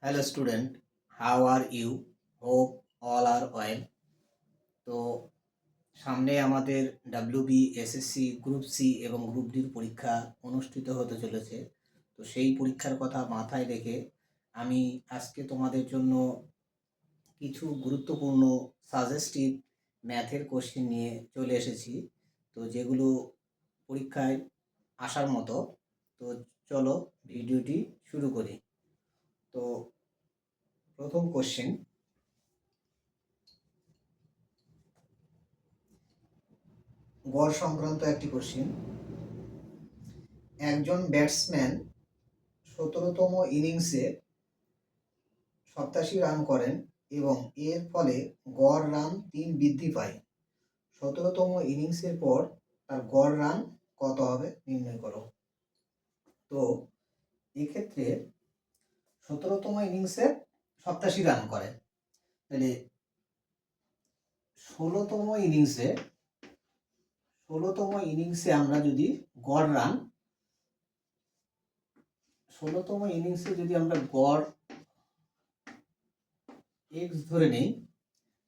Hello student, how are you? Hope all are well. তো সামনে আমাদের WB, SSC, গ্রুপ সি এবং group ডির পরীক্ষা অনুষ্ঠিত হতে চলেছে। তো সেই পরীক্ষার কথা মাথায় রেখে আমি আজকে তোমাদের জন্য কিছু গুরুত্বপূর্ণ সাজেস্টিভ ম্যাথের কোশ্চেন নিয়ে চলে এসেছি, তো যেগুলো পরীক্ষায় আসার মতো। তো চলো ভিডিওটি শুরু করি। তো প্রথম কোশ্চেন, গড় সংক্রান্ত একটি কোশ্চেন। একজন ব্যাটসম্যান 17তম ইনিংসে 87 রান করেন এবং এর ফলে গড় রান 3 বৃদ্ধি পায়। 17তম ইনিংসের পর তার গড় রান কত হবে নির্ণয় করো। তো এক্ষেত্রে 17তম ইনিংসে 87 রান করে, তাহলে 16তম ইনিংসে আমরা যদি গড় রান 16তম ইনিংসে যদি আমরা গড় এক্স ধরে নেই,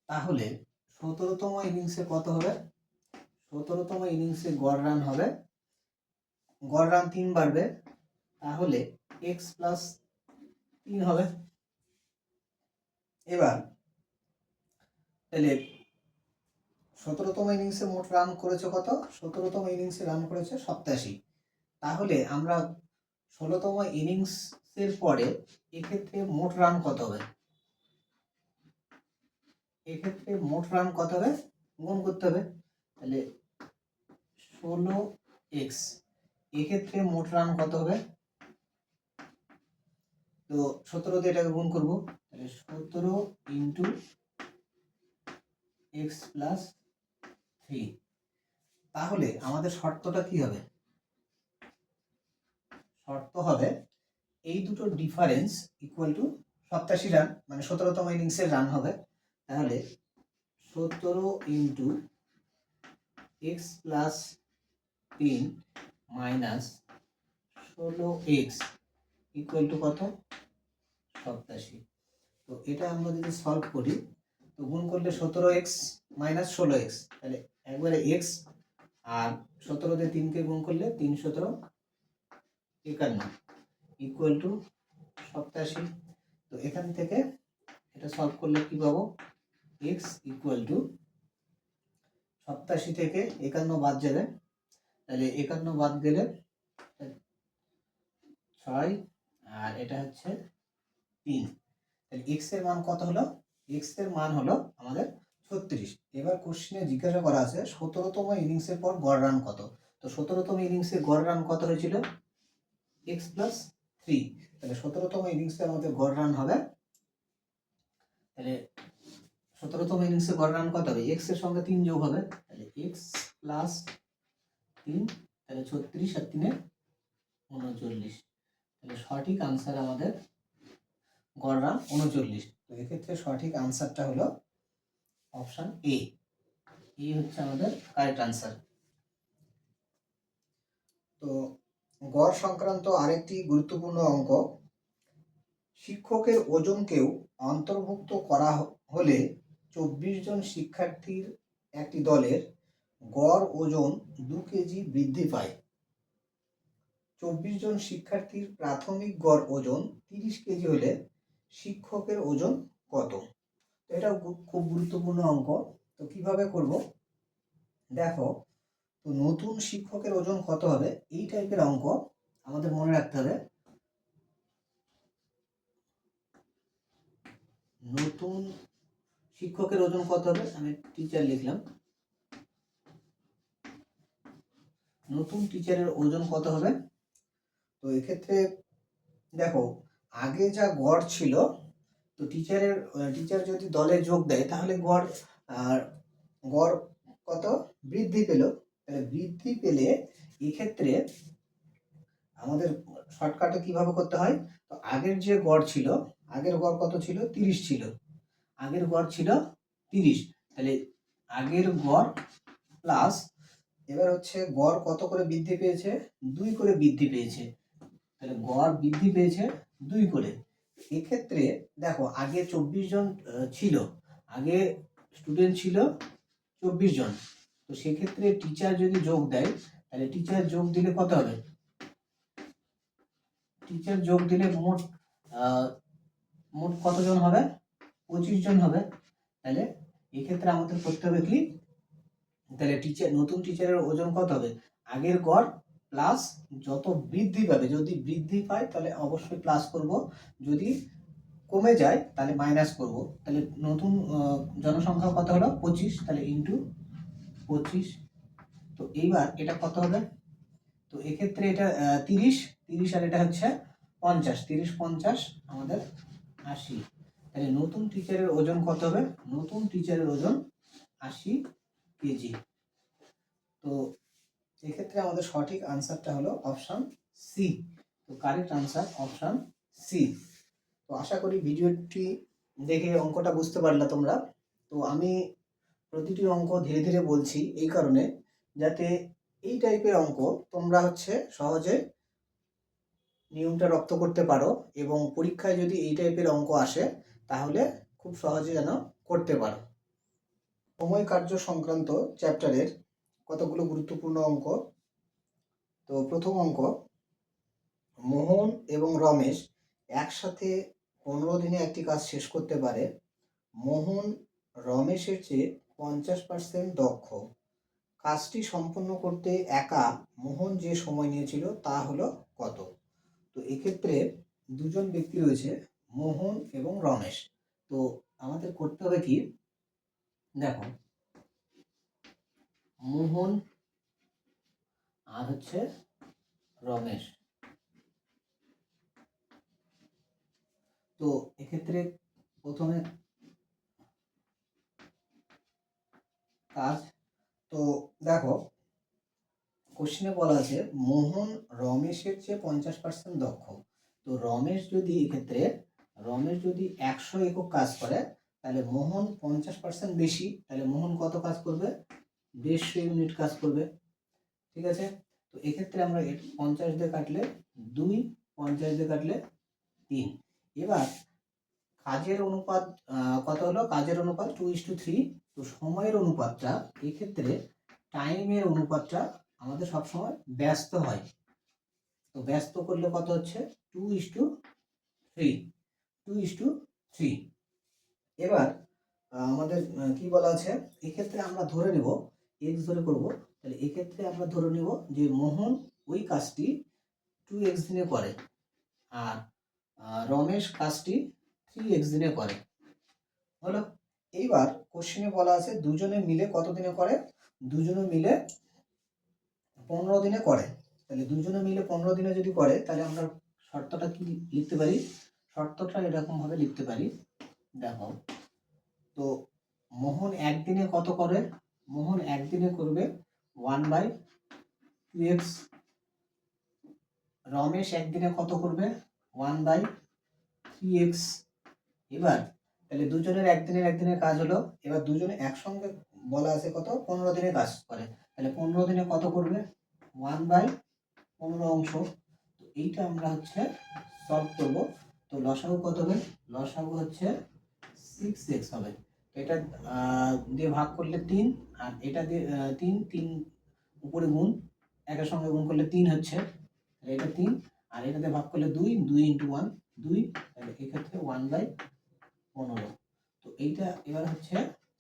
তাহলে 17তম ইনিংসে কত হবে? 17তম ইনিংসে গড় রান হবে, গড় রান 3 বাড়বে, তাহলে এক্স প্লাস 3 হবে। এবার তাহলে 17তম ইনিংসে মোট রান করেছে কত? 17তম ইনিংসে রান করেছে 87। তাহলে আমরা 16তম ইনিংসের পরে এক্ষেত্রে মোট রান কত হবে? এক্ষেত্রে মোট রান কত হবে গুণ করতে হবে। তাহলে 16x, এক্ষেত্রে মোট রান কত হবে? তো 17 দিয়ে এটাকে গুণ করবো, তাহলে 17 ইন্টু এক্স প্লাস 3। তাহলে আমাদের শর্তটা কি হবে? শর্ত হবে এই দুটো ডিফারেন্স ইকুয়াল টু 87 রান, মানে 17তম ইনিংসের রান হবে। তাহলে 17 into x plus 3 minus 16x equal to কত? 87। তো এটা আমরা যদি সলভ করি, তো গুণ করলে 17x মাইনাস 16x, তাহলে একবারে x, আর 17 দিয়ে 3কে গুণ করলে 3 17 51 ইকুয়াল টু 87। তো এখান থেকে এটা সলভ করলে কি পাবো? x ইকুয়াল টু 87 থেকে 51 বাদ যাবে, তাহলে 51 বাদ গেলে 6, আর এটা হচ্ছে 3। তাহলে x এর মান কত হলো? x এর মান হলো আমাদের 36। এবার কোশ্চেনে জিজ্ঞাসা করা আছে 17তম ইনিংসের পর গড় রান কত। তো 17তম ইনিংসে গড় রান কত হয়েছিল? x plus 3। তাহলে 17তম ইনিংসে আমাদের গড় রান হবে, তাহলে 17তম ইনিংসে গড় রান কত হবে? x এর সঙ্গে 3 যোগ হবে, তাহলে x প্লাস 3, তাহলে 36 আর 3 39। তাহলে সঠিক আনসার আমাদের গড় রান 39। তো এক্ষেত্রে সঠিক আনসারটা হলো অপশন এ। এই হচ্ছে আমাদের কারেক্ট আনসার। তো গড় সংক্রান্ত আরেকটি গুরুত্বপূর্ণ অঙ্ক, শিক্ষকের ওজনকেও অন্তর্ভুক্ত করা হলে 24 জন শিক্ষার্থীর একটি দলের গড় ওজন 2 কেজি বৃদ্ধি পায়। 24 জন শিক্ষার্থীর প্রাথমিক গড় ওজন 30 কেজি হলে শিক্ষকের ওজন কত? এটা খুব গুরুত্বপূর্ণ অঙ্ক। তো কিভাবে করব দেখো, তো নতুন শিক্ষকের ওজন কত হবে, এই টাইপের অঙ্ক আমাদের মনে রাখতে হবে। নতুন শিক্ষকের ওজন কত হবে, আমি টিচার লিখলাম, নতুন টিচারের ওজন কত হবে। তো এক্ষেত্রে দেখো, আগে যা গড় ছিল, তো টিচার যদি দলে যোগ দেয় তাহলে গড় কত বৃদ্ধি পেল। তাহলে বৃদ্ধি পেলে এক্ষেত্রে আমাদের শর্টকাটে কিভাবে করতে হয়, তো আগের যে গড় ছিল, আগের গড় কত ছিল? 30 ছিল, আগের গড় ছিল 30। তাহলে আগের গড় প্লাস, এবার হচ্ছে গড় কত করে বৃদ্ধি পেয়েছে? 2 করে বৃদ্ধি পেয়েছে। তাহলে গড় বৃদ্ধি পেয়েছে 2 করে, এক্ষেত্রে দেখো আগে 24 জন ছিল, আগে স্টুডেন্ট ছিল 24 জন। তো সেক্ষেত্রে টিচার যদি যোগ দেয় তাহলে টিচার যোগ দিলে কত হবে? টিচার যোগ দিলে মোট মোট কতজন হবে? 25 জন হবে। তাহলে এক্ষেত্রে আমাদের করতে হবে কি, তাহলে টিচার নতুন টিচারের ওজন কত হবে? আগের গড় প্লাস যত বৃদ্ধি পাবে, যদি বৃদ্ধি পায় তাহলে অবশ্যই প্লাস করব, যদি কমে যায় তাহলে মাইনাস করব। তাহলে নতুন জনসংখ্যা কত হলো? 25, তাহলে ইন্টু 25। তো এইবার এটা কত হবে? তো এক্ষেত্রে এটা 30 আর এটা হচ্ছে 50, 30 50 আমাদের 80। তাহলে নতুন টিচারের ওজন কত হবে? নতুন টিচারের ওজন 80 কেজি। তো এক্ষেত্রে আমাদের সঠিক আনসারটা হলো অপশন সি। তো কারেক্ট আনসার অপশন সি। তো আশা করি ভিডিওটি দেখে অঙ্কটা বুঝতে পারলে তোমরা। তো আমি প্রতিটি অঙ্ক ধীরে ধীরে বলছি এই কারণে, যাতে এই টাইপের অঙ্ক তোমরা হচ্ছে সহজে নিয়মটা রপ্ত করতে পারো, এবং পরীক্ষায় যদি এই টাইপের অঙ্ক আসে তাহলে খুব সহজে যেন করতে পারো। সময় কার্য সংক্রান্ত চ্যাপ্টারের কতগুলো গুরুত্বপূর্ণ অঙ্ক। তো প্রথম অঙ্ক, মোহন এবং রমেশ একসাথে 15 দিনে একটি কাজ শেষ করতে পারে। মোহন রমেশের চেয়ে 50% দক্ষ। কাজটি সম্পন্ন করতে একা মোহন যে সময় নিয়েছিল তা হলো কত? তো এক্ষেত্রে দুজন ব্যক্তি রয়েছে, মোহন এবং রমেশ। তো আমাদের করতে হবে কি, দেখো মোহন আর হচ্ছে রমেশ। তো এক্ষেত্রে প্রথমে কাজ, তো দেখো কোশ্চেনে বলা আছে মোহন রমেশের চেয়ে 50% দক্ষ। তো রমেশ যদি এক্ষেত্রে 100 একক কাজ করে, তাহলে মোহন 50% বেশি, তাহলে মোহন কত কাজ করবে? 150 ইউনিট কাজ করবে। ঠিক আছে। তো এক্ষেত্রে আমরা 50 দিয়ে কাটলে 2, 50 দিয়ে কাটলে 3। এবার কাজের অনুপাত কত হলো? কাজের অনুপাত 2:3। তো সময়ের অনুপাতটা এক্ষেত্রে টাইমের অনুপাতটা আমাদের সবসময় ব্যস্ত হয়। তো ব্যস্ত করলে কত হচ্ছে? 2:3, 2:3। এবার আমাদের কি বলা আছে, এক্ষেত্রে আমরা ধরে নেব x ধরে করব। তাহলে এক্ষেত্রে আমরা ধরে নেব যে মোহন ওই কাজটি 2x দিনে করে, আর রমেশ কাজটি 3x দিনে করে। হলো। এইবার কোশ্চেনে বলা আছে দুজনে মিলে কত দিনে করে? দুজনে মিলে 15 দিনে করে। তাহলে দুজনে মিলে 15 দিনে যদি করে, তাহলে আমরা শর্তটা কি লিখতে পারি? শর্তটা এরকম ভাবে লিখতে পারি, দেখো। তো মোহন একদিনে কত করে? মোহন একদিনে করবে 1/2x। রমেশ একদিনে কত করবে? 1/3x। এবার তাহলে দুজনের একদিনের কাজ হলো। এবার দুজনে একসঙ্গে বলা আছে কত? 15 দিনে কাজ করে। তাহলে 15 দিনে কত করবে? 1/15 অংশ। তো এইটা আমরা হচ্ছে সলভ করব। তো লসাগু কত হবে? লসাগু হচ্ছে 6x হবে। তো এটা দিয়ে ভাগ করলে 3, আর এটা দিয়ে 3 উপরে গুণ, একের সঙ্গে গুণ করলে 3 হচ্ছে, এটা 3, আর এটাতে ভাগ করলে 2, 2 × 1 2। তাহলে এক্ষেত্রে 1/15। তো এইটা এবার হচ্ছে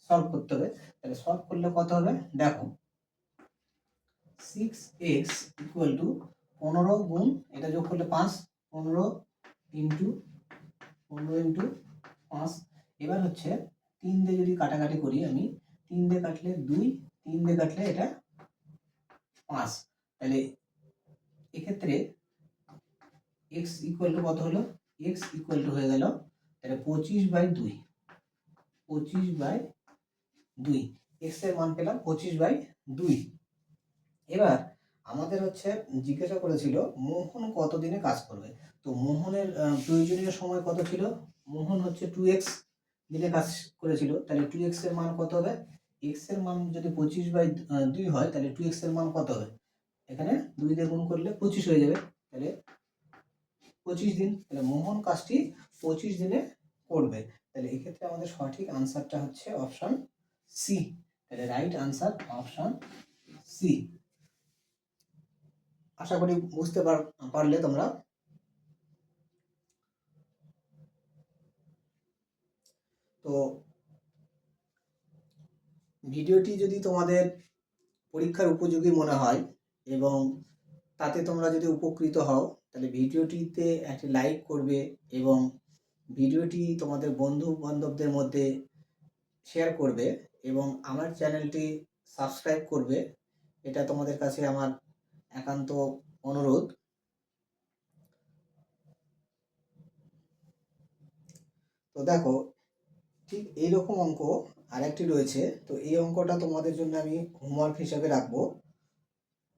সলভ করতে হবে। তাহলে সলভ করলে কত হবে? দেখো 6x = 15 গুণ, এটা যোগ করলে 5, 15 × 5। এবার হচ্ছে 3 দিয়ে যদি কাটাকাটি করি, আমি 3 দিয়ে কাটলে 2, 3 দিয়ে কাটলে এটা 5। তাহলে এক্ষেত্রে x = কত হলো? x = হয়ে গেল তাহলে 25/2। 25/2 x এর মান পেলাম 25/2। এবার আমাদের হচ্ছে জিজ্ঞাসা করেছিল মোহন কত দিনে কাজ করবে। তো মোহনের প্রয়োজনীয় সময় কত ছিল? মোহন হচ্ছে 2x দিনে কাজ করেছিল, তাহলে 2x এর মান কত হবে? x এর মান যদি 25/2 হয়, তাহলে 2x এর মান কত হবে? এখানে 2 দিয়ে গুণ করলে 25 হয়ে যাবে। তাহলে 25 দিন। তাহলে মোহন কাজটি 25 দিনে করবে। তাহলে এক্ষেত্রে আমাদের সঠিক আনসারটা হচ্ছে অপশন সি। তাহলে রাইট আনসার অপশন সি। আশা করি বুঝতে পারলে তোমরা। তো ভিডিওটি যদি তোমাদের পরীক্ষার উপযোগী মনে হয় এবং তাতে তোমরা যদি উপকৃত হও, তাহলে ভিডিওটিতে একটি লাইক করবে এবং ভিডিওটি তোমাদের বন্ধু বান্ধবদের মধ্যে শেয়ার করবে এবং আমার চ্যানেলটি সাবস্ক্রাইব করবে। এটা তোমাদের কাছে আমার একান্ত অনুরোধ। তো দেখো, ঠিক এইরকম অঙ্ক আরেকটি রয়েছে। তো এই অঙ্কটা তোমাদের জন্য আমি হোমওয়ার্ক হিসাবে রাখবো।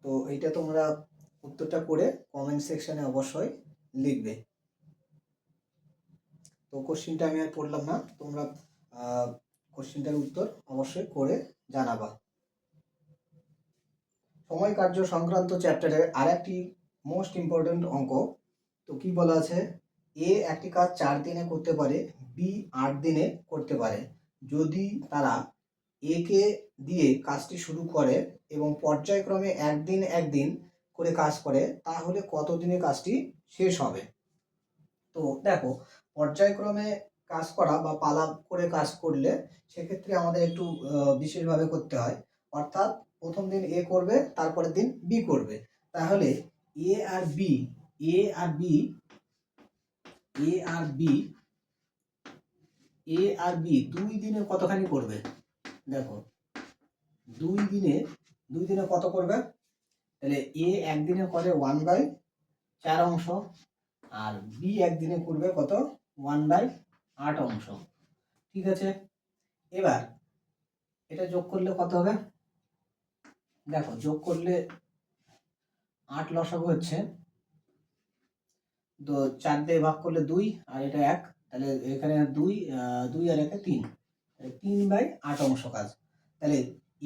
তো এইটা তোমরা উত্তরটা করে কমেন্ট সেকশনে অবশ্যই লিখবে। তো কোশ্চিনটা আমি আর পড়লাম না, তোমরা কোশ্চিনটার উত্তর অবশ্যই করে জানাবা। সময় কার্য সংক্রান্ত চ্যাপ্টারের আরেকটি মোস্ট ইম্পর্টেন্ট অঙ্ক। তো কি বলা আছে, এ একটি কাজ 4 দিনে করতে পারে, বি 8 দিনে করতে পারে। যদি তারা এ কে দিয়ে কাজটি শুরু করে এবং পর্যায়ক্রমে একদিন করে কাজ করে, তাহলে কত দিনে কাজটি শেষ হবে। তো দেখো, পর্যায়ক্রমে কাজ করা বা পালা করে কাজ করলে সেক্ষেত্রে আমাদের একটু বিশেষভাবে করতে হয়। অর্থাৎ প্রথম দিন এ করবে, তারপরের দিন বি করবে। তাহলে এ আর B A R B A R B A R B 2 দিনে কতখানি করবে। দেখো, 2 দিনে কত করবে। তাহলে এ একদিনে করে 1/4 অংশ, আর বি একদিনে করবে কত 1/8 অংশ। ঠিক আছে, এবার এটা যোগ করলে কত হবে। দেখো, যোগ করলে 8 লসাগু হচ্ছে, তো 4 দিয়ে ভাগ করলে 2 আর এটা 1, তাহলে এখানে 2 আর 1 3, 3/8 অংশ কাজ। তাহলে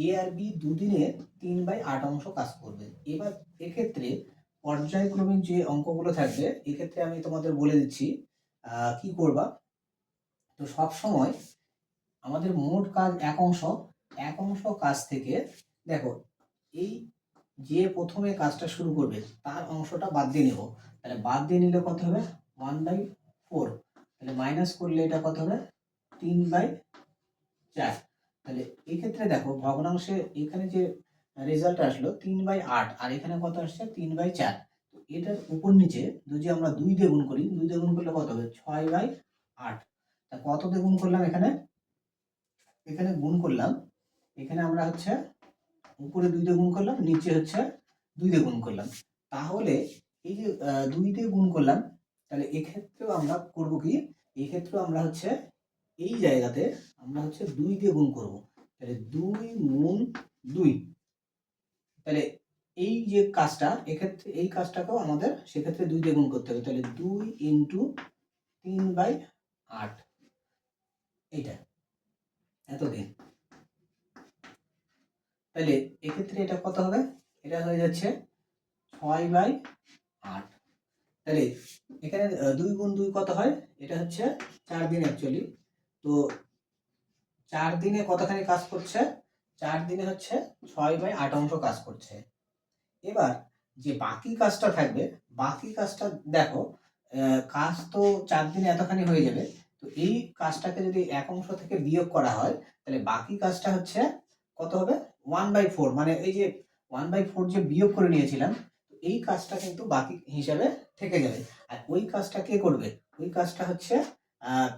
এ আর বি দুদিনে 3/8 অংশ কাজ করবে। এবার এক্ষেত্রে পর্যায়ক্রমিক যে অঙ্কগুলো থাকবে, এক্ষেত্রে আমি তোমাদের বলে দিচ্ছি কি করবা। তো সব সময় আমাদের মোট কাজ এক অংশ কাজ থেকে, দেখো এই যে প্রথমে কাজটা শুরু করবে তার অংশটা বাদ দিয়ে নেব। তাহলে বাদ দিয়ে নিলে কত হবে 1/4, তাহলে মাইনাস করলে এটা কত হবে 3/4। তাহলে এই ক্ষেত্রে দেখো, ভগ্নাংশে এখানে যে রেজাল্ট আসলো 3/8 আর এখানে কত আসছে 3/4। তো এটার উপর নিচে যদি আমরা 2 দিয়ে গুণ করি, 2 দিয়ে গুণ করলে কত হবে 6/8। তা কত দিয়ে গুণ করলাম, এখানে গুণ করলাম, এখানে আমরা হচ্ছে উপরে 2 দিয়ে গুণ করলাম, নিচে হচ্ছে 2 দিয়ে গুণ করলাম। তাহলে এই যে 2 দিয়ে গুণ করলাম, তাহলে এক্ষেত্রেও আমরা করব কি, এক্ষেত্রেও আমরা হচ্ছে এই জায়গাতে আমরা হচ্ছে 2 দিয়ে গুণ করব। তাহলে 2 গুণ 2, তাহলে এই যে কাজটা, এক্ষেত্রে এই কাজটাকেও আমাদের সেক্ষেত্রে 2 দিয়ে গুণ করতে হবে। তাহলে 2 × 3/8, এইটা এতদিন। তাহলে এক্ষেত্রে এটা কত হবে, এটা হয়ে যাচ্ছে 6/8। তাহলে এখানে 2 গুণ 2 কত হয়, এটা হচ্ছে 4 দিন অ্যাকচুয়ালি। তো 4 দিনে কতখানি কাজ করছে, 4 দিনে হচ্ছে 6/8 অংশ কাজ করছে। এবার যে বাকি কাজটা থাকবে, বাকি কাজটা দেখো, কাজ তো 4 দিনে এতখানি হয়ে যাবে। তো এই কাজটাকে যদি এক অংশ থেকে বিয়োগ করা হয়, তাহলে বাকি কাজটা হচ্ছে কত হবে 1/4, মানে এই যে 1/4 যে বিয়োগ করে নিয়েছিলাম, এই কাজটা কিন্তু বাকি হিসাবে থেকে যাবে। আর ওই কাজটা কে করবে, ওই কাজটা হচ্ছে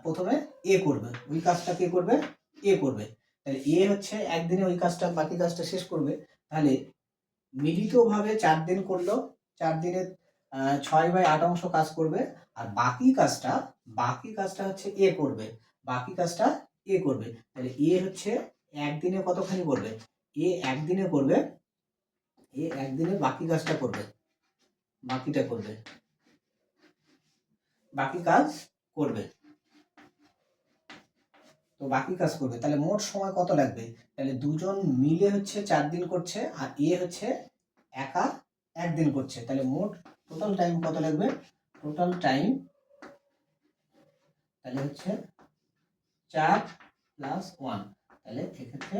প্রথমে এ করবে, ওই কাজটা কে করবে এ করবে। তাহলে এ হচ্ছে একদিনে ওই কাজটা, বাকি কাজটা শেষ করবে। তাহলে মিলিতভাবে 4 দিন করলো, 4 দিনে 6/8 অংশ কাজ করবে। আর বাকি কাজটা হচ্ছে এ করবে, বাকি কাজটা এ করবে। তাহলে এ হচ্ছে একদিনে কতখানি করবে, এ একদিনে করবে, এ একদিনে বাকি কাজটা করবে, বাকিটা করবে, বাকি কাজ করবে। তো বাকি কাজ করবে, তাহলে মোট সময় কত লাগবে। তাহলে দুজন মিলে হচ্ছে 4 দিন করছে, আর এ হচ্ছে একা 1 দিন করছে। তাহলে মোট টোটাল টাইম কত লাগবে, টোটাল টাইম তাহলে হচ্ছে 4 + 1, তাহলে এক্ষেত্রে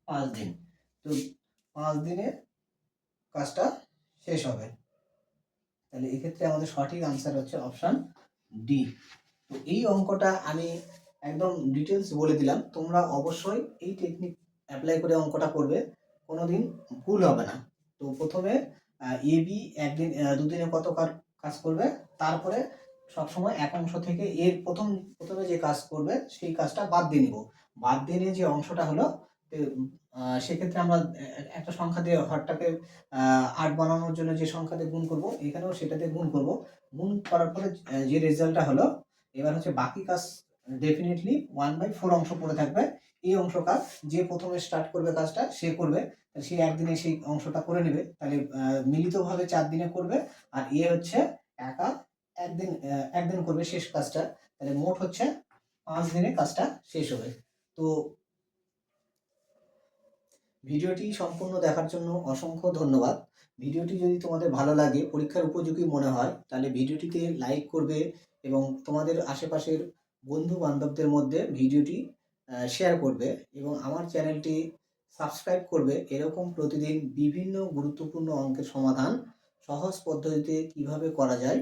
5 দিন। তো 5 দিনে কাজটা শেষ হবে। তাহলে এক্ষেত্রে আমাদের সঠিক আনসার হচ্ছে অপশন ডি। তো এই অঙ্কটা আমি একদম ডিটেলস বলে দিলাম, তোমরা অবশ্যই এই টেকনিক অ্যাপ্লাই করে অঙ্কটা করবে, কোনোদিন ভুল হবে না। তো প্রথমে এ বি একদিন দুদিনে কত কাজ করবে, তারপরে সবসময় এক অংশ থেকে এর প্রথমে যে কাজ করবে সেই কাজটা বাদ দিয়ে নিব। বাদ দিয়ে নিয়ে যে অংশটা হলো, সেক্ষেত্রে আমরা একটা সংখ্যা দিয়ে হরটাকে 8 বানানোর জন্য যে সংখ্যা দিয়ে গুণ করব, এখানেও সেটাতে গুণ করব। গুণ করার পরে যে রেজাল্টটা হলো, এবার হচ্ছে বাকি কাজ ডেফিনেটলি 1/4 অংশ পড়ে থাকবে। এই অংশ কাজ যে প্রথমে স্টার্ট করবে কাজটা সে করবে, সে একদিনে সেই অংশটা করে নেবে। তাহলে মিলিতভাবে 4 দিনে করবে, আর এ হচ্ছে একা একদিন করবে শেষ কাজটা। তাহলে মোট হচ্ছে 5 দিনে কাজটা শেষ হবে। তো ভিডিওটি সম্পূর্ণ দেখার জন্য অসংখ্য ধন্যবাদ। ভিডিওটি যদি তোমাদের ভালো লাগে, পরীক্ষার উপযোগী মনে হয়, তাহলে ভিডিওটিতে লাইক করবে এবং তোমাদের আশেপাশের বন্ধু বান্ধবদের মধ্যে ভিডিওটি শেয়ার করবে এবং আমার চ্যানেলটি সাবস্ক্রাইব করবে। এরকম প্রতিদিন বিভিন্ন গুরুত্বপূর্ণ অঙ্কের সমাধান সহজ পদ্ধতিতে কিভাবে করা যায়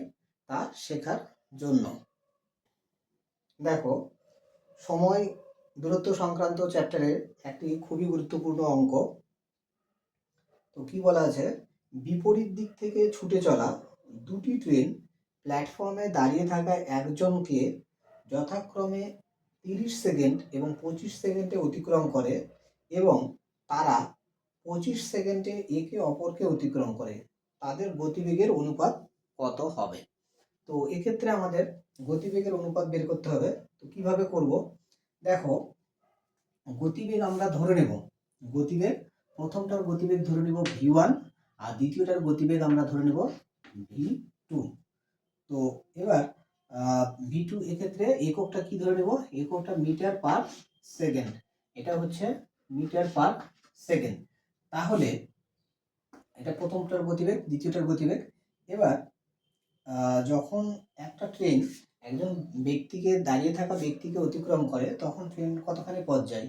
তা শেখার জন্য। দেখো, সময় দূরত্ব সংক্রান্ত চ্যাপ্টারের একটি খুবই গুরুত্বপূর্ণ অঙ্ক। তো কি বলা আছে, বিপরীত দিক থেকে ছুটে চলা দুটি ট্রেন প্ল্যাটফর্মে দাঁড়িয়ে থাকা একজনকে যথাক্রমে 30 সেকেন্ড এবং 25 সেকেন্ডে অতিক্রম করে এবং তারা 25 সেকেন্ডে একে অপরকে অতিক্রম করে, তাদের গতিবেগের অনুপাত কত হবে? তো এক্ষেত্রে আমাদের গতিবেগের অনুপাত বের করতে হবে। তো কিভাবে করব, দেখো, গতিবেগ আমরা ধরে নেব, গতিবেগ প্রথমটার গতিবেগ ধরে নেব v1, আর দ্বিতীয়টার গতিবেগ আমরা ধরে নেব v2। তো এবার v2 এক্ষেত্রে এককটা কি ধরে নেব, এককটা মিটার পার সেকেন্ড, এটা হচ্ছে মিটার পার সেকেন্ড। তাহলে এটা প্রথমটার গতিবেগ, দ্বিতীয়টার গতিবেগ। এবার যখন একটা ট্রেন একজন ব্যক্তিকে, দাঁড়িয়ে থাকা ব্যক্তিকে অতিক্রম করে, তখন ট্রেন কতখানি পথ যায়,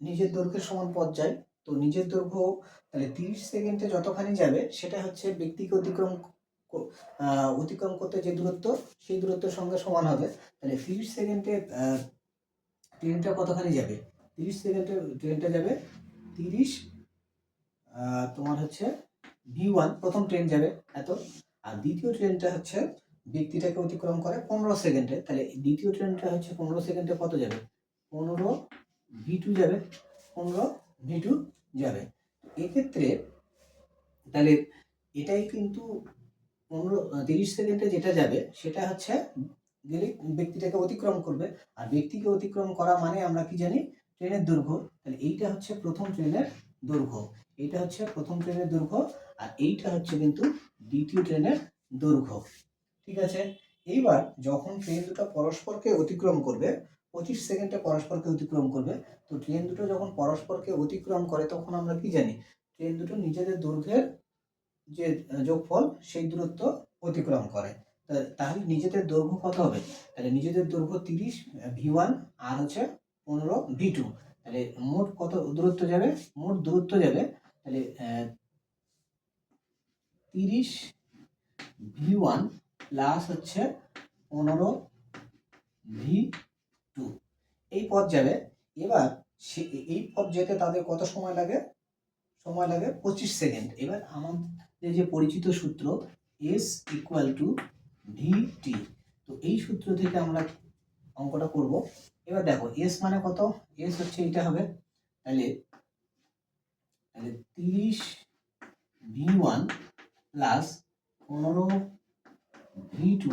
নিজের দৈর্ঘ্যের সমান পথ যায়। তো নিজের দৈর্ঘ্য তাহলে 30 সেকেন্ডে যতখানি যাবে সেটা হচ্ছে ব্যক্তিকে অতিক্রম করতে যে দূরত্ব, সেই দূরত্বের সঙ্গে সমান হবে। তাহলে 30 সেকেন্ডে ট্রেনটা কতখানি যাবে, 30 সেকেন্ডে ট্রেনটা যাবে 30, তোমার হচ্ছে v1 প্রথম ট্রেন যাবে এত, আর দ্বিতীয় ট্রেনটা হচ্ছে ব্যক্তিটাকে অতিক্রম করে 15 সেকেন্ডে। তাহলে দ্বিতীয় ট্রেনটা হচ্ছে 15 সেকেন্ডে কত যাবে, 15 v2 যাবে, 15 v2 যাবে। এক্ষেত্রে তাহলে এটাই কিন্তু 30 সেকেন্ডে যেটা যাবে সেটা হচ্ছে গেলে ব্যক্তিটাকে অতিক্রম করবে, আর ব্যক্তিকে অতিক্রম করা মানে আমরা কি জানি, ট্রেনের দৈর্ঘ্য। তাহলে এইটা হচ্ছে প্রথম ট্রেনের দৈর্ঘ্য, এইটা হচ্ছে প্রথম ট্রেনের দৈর্ঘ্য, আর এইটা হচ্ছে কিন্তু দ্বিতীয় ট্রেনের দৈর্ঘ্য। ঠিক আছে, এইবার যখন ট্রেন দুটো পরস্পরকে অতিক্রম করবে, 25 সেকেন্ডে পরস্পরকে অতিক্রম করবে, তো ট্রেন দুটো যখন পরস্পরকে অতিক্রম করে তখন আমরা কি জানি, ট্রেন দুটো নিজেদের দৈর্ঘ্যের যে যোগফল সেই দূরত্ব অতিক্রম করে। তাহলে নিজেদের দৈর্ঘ্য কত হবে, তাহলে নিজেদের দৈর্ঘ্য 30 v1 আর হচ্ছে 15 v2। তাহলে মোট কত দূরত্ব যাবে, মোট দূরত্ব যাবে তাহলে 30 v1 প্লাস হচ্ছে 15 v2, এই পথ যাবে। এবার এই পথ যেতে তাদের কত সময় লাগে, সময় লাগে 25 সেকেন্ড। এবার আমাদের যে পরিচিত সূত্র S = VT, তো এই সূত্র থেকে আমরা অঙ্কটা করব। এবার দেখো S মানে কত, S হচ্ছে এটা হবে, তাহলে 30 v1 প্লাস 15 v2,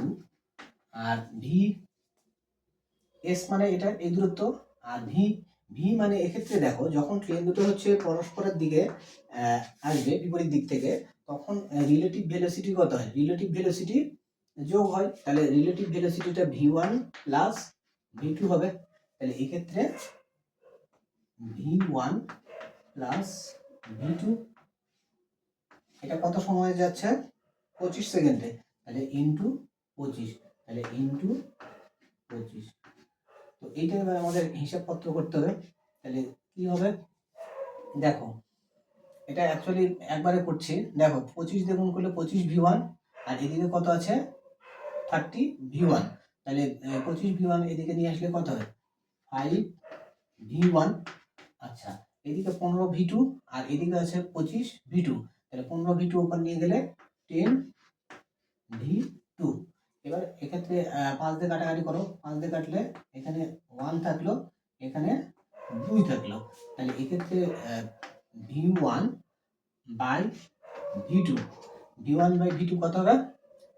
আর S মানে এটা এই দূরত্ব, আর V মানে এক্ষেত্রে দেখো যখন ট্রেন দুটো হচ্ছে পরস্পরের দিকে আসবে বিপরীত দিক থেকে, তখন রিলেটিভ ভেলোসিটি কত হয়, রিলেটিভ ভেলোসিটি যোগ হয়। তাহলে রিলেটিভ ভেলোসিটিটা v1 প্লাস v2 হবে। তাহলে এক্ষেত্রে v1 প্লাস v2, এটা কত সময় যাচ্ছে, 25 সেকেন্ডে। তাহলে ইন্টু 25, তাহলে ইন্টু 25। তো এইটা এবার আমাদের হিসাবপত্র করতে হবে। তাহলে কি হবে দেখো, এটা অ্যাকচুয়ালি একবারে করছি। দেখো 25 দিয়ে গুণ করলে 25v1, আর এদিকে কত আছে 30v1। তাহলে 25v1 এদিকে নিয়ে আসলে কত হবে 5v1। আচ্ছা, এদিকে 15v2 আর এদিকে আছে 25v2। তাহলে 15v2 উপর নিয়ে গেলে 10v2। এবার এক্ষেত্রে 5 দিয়ে কাটাকাটি করো, 5 দিয়ে কাটলে এখানে 1 থাকলো, এখানে 2 থাকলো। তাহলে এক্ষেত্রে v1 by v2, v1 by v2 কত হবে,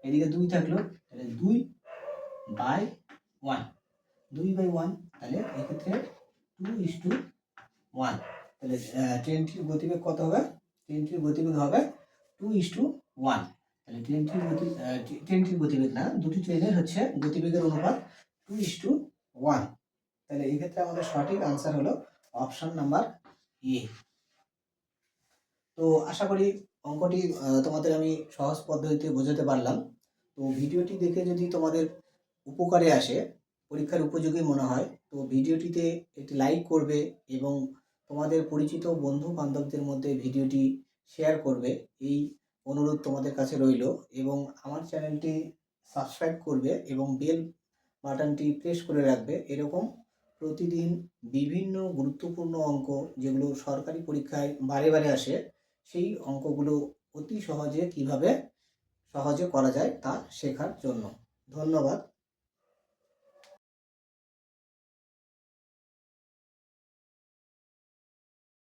এদিকে 2 থাকলো, তাহলে 2/1, 2/1। তাহলে এক্ষেত্রে 2:1। তাহলে ট্রেনটির গতিবেগ কত হবে, ট্রেনটির গতিবেগ হবে 2:1। তাহলে ট্রেনটির গতিবেগ না, দুটি ট্রেনের হচ্ছে গতিবেগের অনুপাত 2:1। তাহলে এই ক্ষেত্রে আমাদের সঠিক আনসার হলো অপশন নাম্বার এ। তো আশা করি অঙ্কটি তোমাদের আমি সহজ পদ্ধতিতে বোঝাতে পারলাম। তো ভিডিওটি দেখে যদি তোমাদের উপকারে আসে, পরীক্ষার উপযোগী মনে হয়, তো ভিডিওটিতে একটি লাইক করবে এবং তোমাদের পরিচিত বন্ধু বান্ধবদের মধ্যে ভিডিওটি শেয়ার করবে, এই অনুরোধ তোমাদের কাছে রইল। এবং আমার চ্যানেলটি সাবস্ক্রাইব করবে এবং বেল বাটনটি প্রেস করে রাখবে। এরকম প্রতিদিন বিভিন্ন গুরুত্বপূর্ণ অঙ্ক যেগুলো সরকারি পরীক্ষায় বারে বারে আসে, সেই অঙ্কগুলো অতি সহজে কিভাবে সহজে করা যায় তা শেখার জন্য। ধন্যবাদ।